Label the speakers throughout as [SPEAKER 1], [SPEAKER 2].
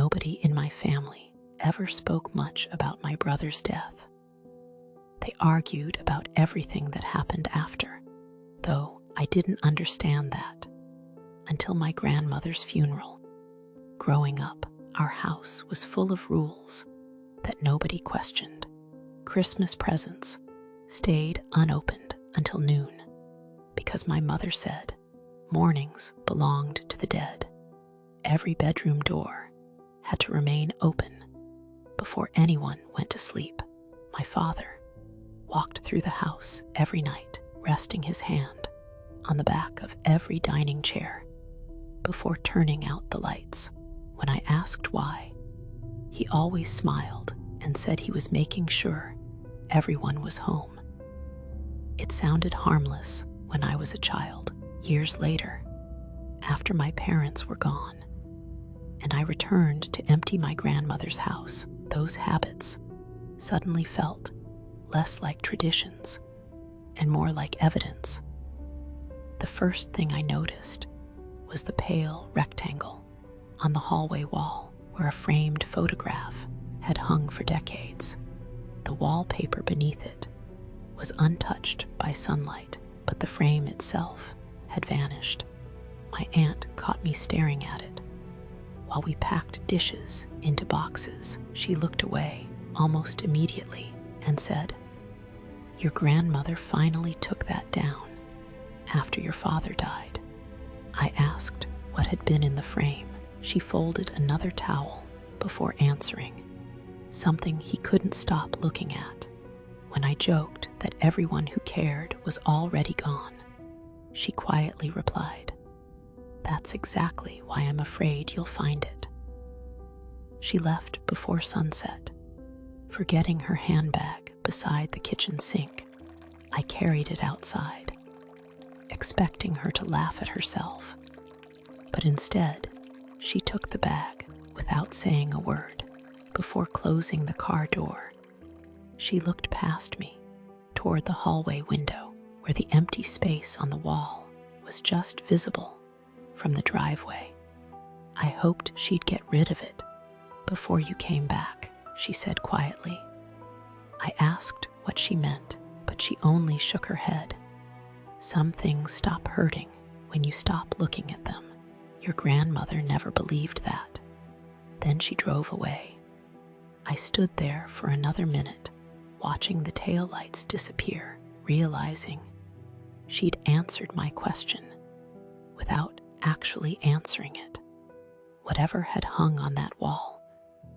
[SPEAKER 1] nobody in my family ever spoke much about my brother's death. They argued about everything that happened after, though I didn't understand that until my grandmother's funeral. Growing up, our house was full of rules that nobody questioned. Christmas presents stayed unopened until noon because my mother said mornings belonged to the dead. Every bedroom door had to remain open before anyone went to sleep. My father walked through the house every night, resting his hand on the back of every dining chair before turning out the lights. When I asked why, he always smiled and said he was making sure everyone was home. It sounded harmless when I was a child. Years later, after my parents were gone, and I returned to empty my grandmother's house, those habits suddenly felt less like traditions and more like evidence. The first thing I noticed was the pale rectangle on the hallway wall where a framed photograph had hung for decades. The wallpaper beneath it was untouched by sunlight, but the frame itself had vanished. My aunt caught me staring at it. While we packed dishes into boxes, she looked away almost immediately and said, "Your grandmother finally took that down after your father died." I asked what had been in the frame. She folded another towel before answering, something he couldn't stop looking at. When I joked that everyone who cared was already gone, she quietly replied, "That's exactly why I'm afraid you'll find it." She left before sunset, forgetting her handbag beside the kitchen sink. I carried it outside, expecting her to laugh at herself, but instead, she took the bag without saying a word. Before closing the car door, she looked past me toward the hallway window where the empty space on the wall was just visible from the driveway. "I hoped she'd get rid of it before you came back," she said quietly. I asked what she meant, but she only shook her head. "Some things stop hurting when you stop looking at them. Your grandmother never believed that." Then she drove away. I stood there for another minute, watching the taillights disappear, realizing she'd answered my question without actually answering it. Whatever had hung on that wall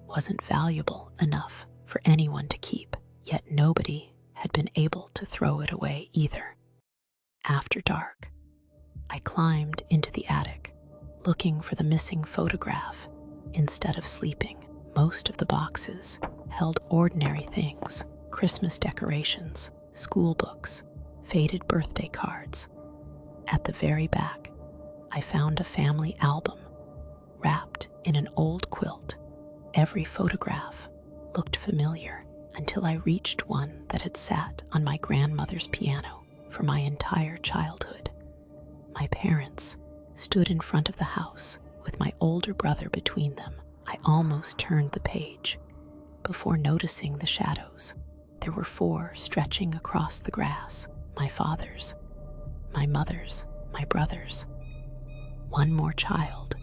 [SPEAKER 1] wasn't valuable enough for anyone to keep, yet nobody had been able to throw it away either. After dark, I climbed into the attic, looking for the missing photograph instead of sleeping. Most of the boxes held ordinary things: Christmas decorations, school books, faded birthday cards. At the very back, I found a family album wrapped in an old quilt. Every photograph looked familiar until I reached one that had sat on my grandmother's piano for my entire childhood. My parents stood in front of the house with my older brother between them. I almost turned the page before noticing the shadows. There were 4 stretching across the grass: my father's, my mother's, my brother's. One more child,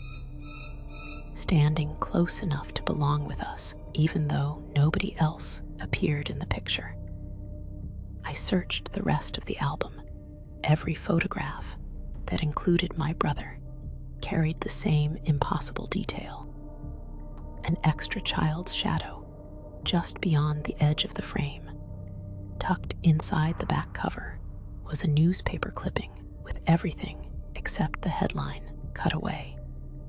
[SPEAKER 1] standing close enough to belong with us, even though nobody else appeared in the picture. I searched the rest of the album. Every photograph that included my brother carried the same impossible detail: an extra child's shadow just beyond the edge of the frame. Tucked inside the back cover was a newspaper clipping with everything except the headline cut away.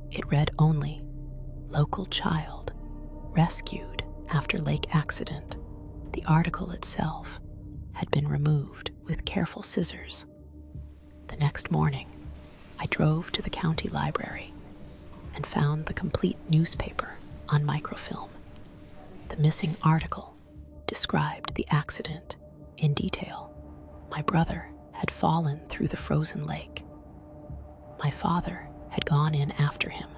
[SPEAKER 1] It read only, "Local child rescued after lake accident." The article itself had been removed with careful scissors. The next morning, I drove to the county library and found the complete newspaper on microfilm. The missing article described the accident in detail. My brother had fallen through the frozen lake. My father had gone in after him.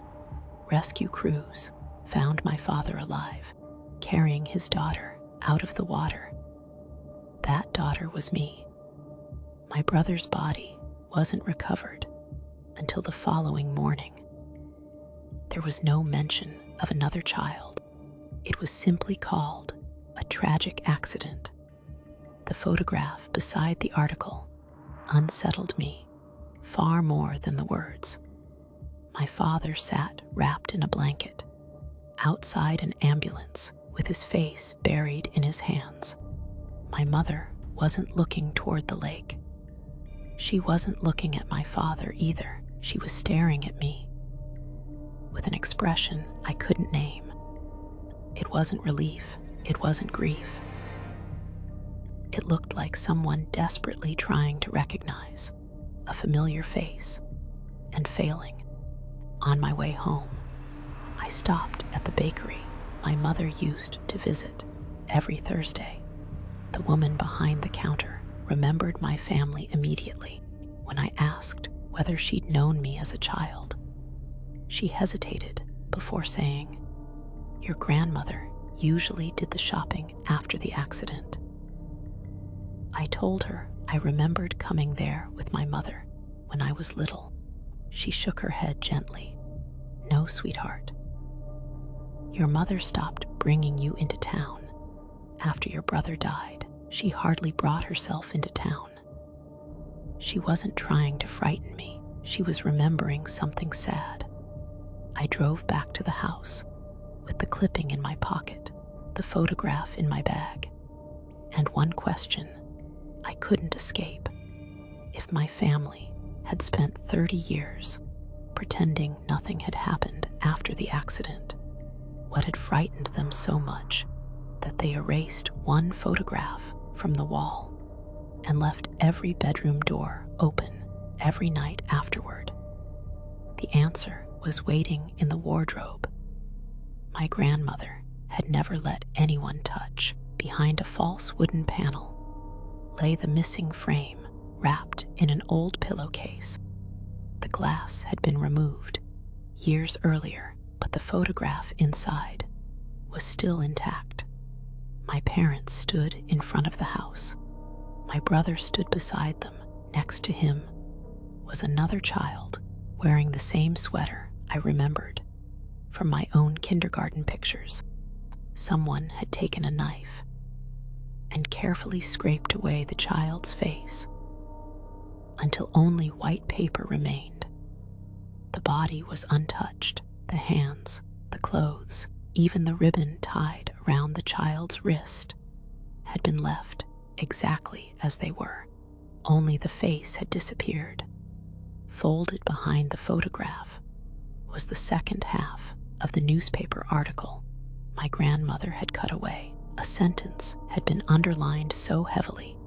[SPEAKER 1] Rescue crews found my father alive, carrying his daughter out of the water. That daughter was me. My brother's body wasn't recovered until the following morning. There was no mention of another child. It was simply called a tragic accident. The photograph beside the article unsettled me far more than the words. My father sat wrapped in a blanket, outside an ambulance, with his face buried in his hands. My mother wasn't looking toward the lake. She wasn't looking at my father either. She was staring at me with an expression I couldn't name. It wasn't relief. It wasn't grief. It looked like someone desperately trying to recognize a familiar face and failing. On my way home, I stopped at the bakery my mother used to visit every Thursday. The woman behind the counter remembered my family immediately when I asked whether she'd known me as a child. She hesitated before saying, "Your grandmother usually did the shopping after the accident." I told her I remembered coming there with my mother when I was little. She shook her head gently. "No, sweetheart. Your mother stopped bringing you into town after your brother died. She hardly brought herself into town. She wasn't trying to frighten me. She was remembering something sad." I drove back to the house with the clipping in my pocket, the photograph in my bag, and one question I couldn't escape. If my family had spent 30 years pretending nothing had happened after the accident, what had frightened them so much that they erased one photograph from the wall and left every bedroom door open every night afterward? The answer was waiting in the wardrobe. My grandmother had never let anyone touch. Behind a false wooden panel lay the missing frame wrapped in an old pillowcase. The glass had been removed years earlier, but the photograph inside was still intact. My parents stood in front of the house. My brother stood beside them. Next to him was another child wearing the same sweater I remembered from my own kindergarten pictures. Someone had taken a knife and carefully scraped away the child's face until only white paper remained. The body was untouched. The hands, the clothes, even the ribbon tied around the child's wrist had been left exactly as they were. Only the face had disappeared. Folded behind the photograph was the second half of the newspaper article my grandmother had cut away. A sentence had been underlined so heavily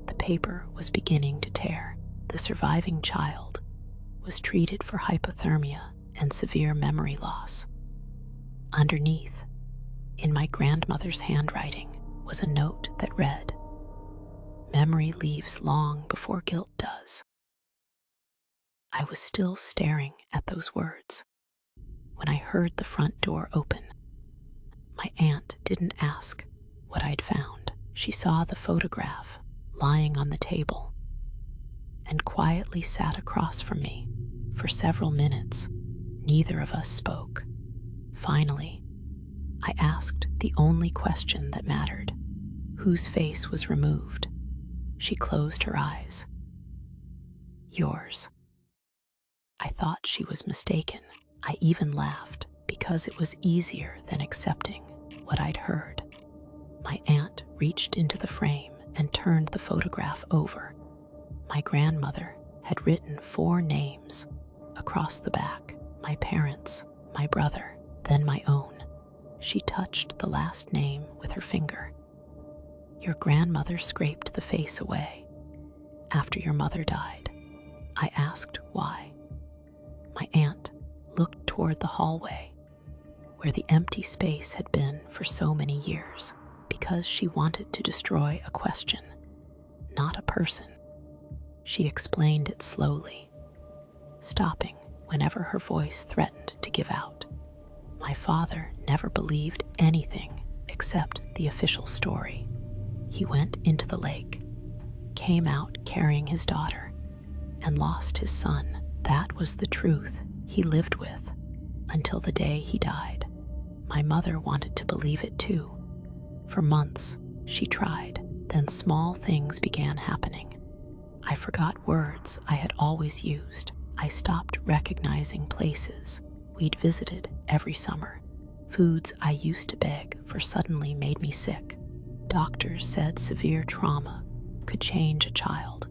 [SPEAKER 1] the paper was beginning to tear. The surviving child was treated for hypothermia and severe memory loss. Underneath, in my grandmother's handwriting, was a note that read, "Memory leaves long before guilt does." I was still staring at those words when I heard the front door open. My aunt didn't ask what I'd found. She saw the photograph lying on the table and quietly sat across from me. For several minutes, neither of us spoke. Finally, I asked the only question that mattered: whose face was removed? She closed her eyes. "Yours." I thought she was mistaken. I even laughed because it was easier than accepting what I'd heard. My aunt reached into the frame and turned the photograph over. My grandmother had written 4 names across the back: my parents, my brother, then my own. She touched the last name with her finger. "Your grandmother scraped the face away after your mother died." I asked why. My aunt looked toward the hallway where the empty space had been for so many years, because she wanted to destroy a question, not a person. She explained it slowly, stopping whenever her voice threatened to give out. My father never believed anything except the official story. He went into the lake, came out carrying his daughter, and lost his son. That was the truth he lived with until the day he died. My mother wanted to believe it too. For months, she tried. Then small things began happening. I forgot words I had always used. I stopped recognizing places we'd visited every summer. Foods I used to beg for suddenly made me sick. Doctors said severe trauma could change a child.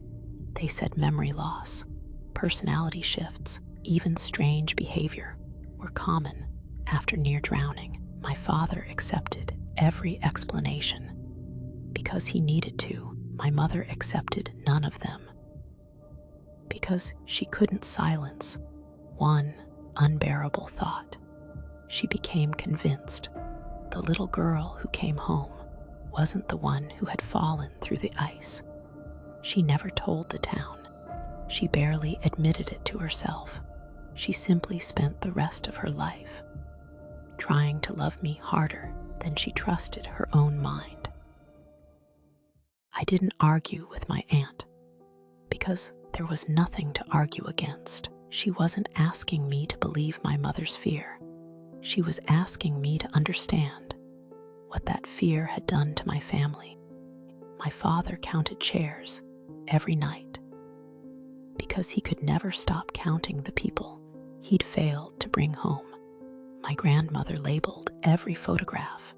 [SPEAKER 1] They said memory loss, personality shifts, even strange behavior were common after near drowning. My father accepted every explanation because he needed to. My mother accepted none of them because she couldn't silence one unbearable thought. She became convinced the little girl who came home wasn't the one who had fallen through the ice. She never told the town. She barely admitted it to herself. She simply spent the rest of her life trying to love me harder than she trusted her own mind. I didn't argue with my aunt because there was nothing to argue against. She wasn't asking me to believe my mother's fear. She was asking me to understand what that fear had done to my family. My father counted chairs every night because he could never stop counting the people he'd failed to bring home. My grandmother labeled every photograph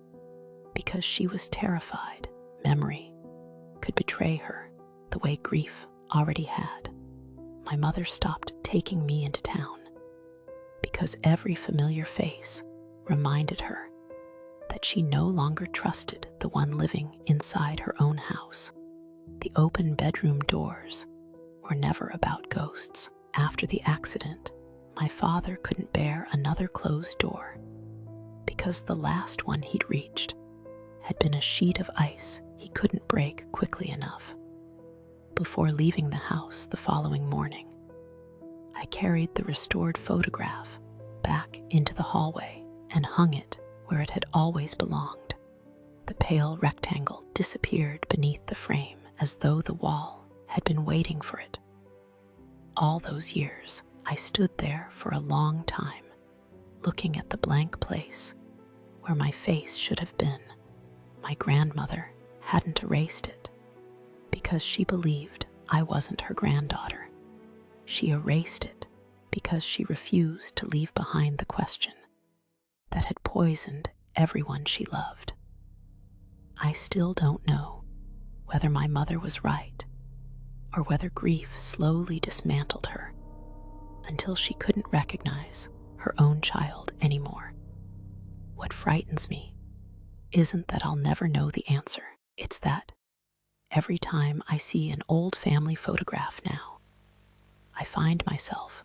[SPEAKER 1] because she was terrified memory could betray her the way grief already had. My mother stopped taking me into town because every familiar face reminded her that she no longer trusted the one living inside her own house. The open bedroom doors were never about ghosts. After the accident, my father couldn't bear another closed door because the last one he'd reached had been a sheet of ice he couldn't break quickly enough. Before leaving the house the following morning, I carried the restored photograph back into the hallway and hung it where it had always belonged. The pale rectangle disappeared beneath the frame as though the wall had been waiting for it. All those years, I stood there for a long time, looking at the blank place where my face should have been. My grandmother hadn't erased it because she believed I wasn't her granddaughter. She erased it because she refused to leave behind the question that had poisoned everyone she loved. I still don't know whether my mother was right or whether grief slowly dismantled her until she couldn't recognize her own child anymore. What frightens me isn't that I'll never know the answer. It's that every time I see an old family photograph now, I find myself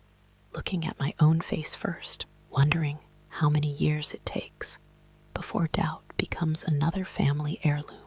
[SPEAKER 1] looking at my own face first, wondering how many years it takes before doubt becomes another family heirloom.